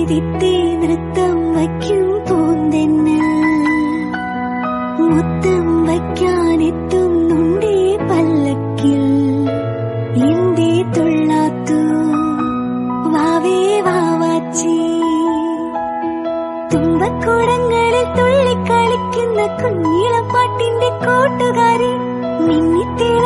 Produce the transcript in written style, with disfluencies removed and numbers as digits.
തിത്തേ നൃത്തം വയ്ക്കും പൂന്തെന്നൽ മുത്തം വയ്ക്കാനെത്തുന്നുണ്ടേ പല്ലക്കിൽ എന്തേ തുള്ളാത്തു വാവേ വാവാച്ചി തുമ്പക്കൂടങ്ങളിൽ തുള്ളിക്കളിക്കുന്ന കുഞ്ഞിളപ്പാട്ടിന്റെ കൂട്ടുകാരി മിന്നിത്തേള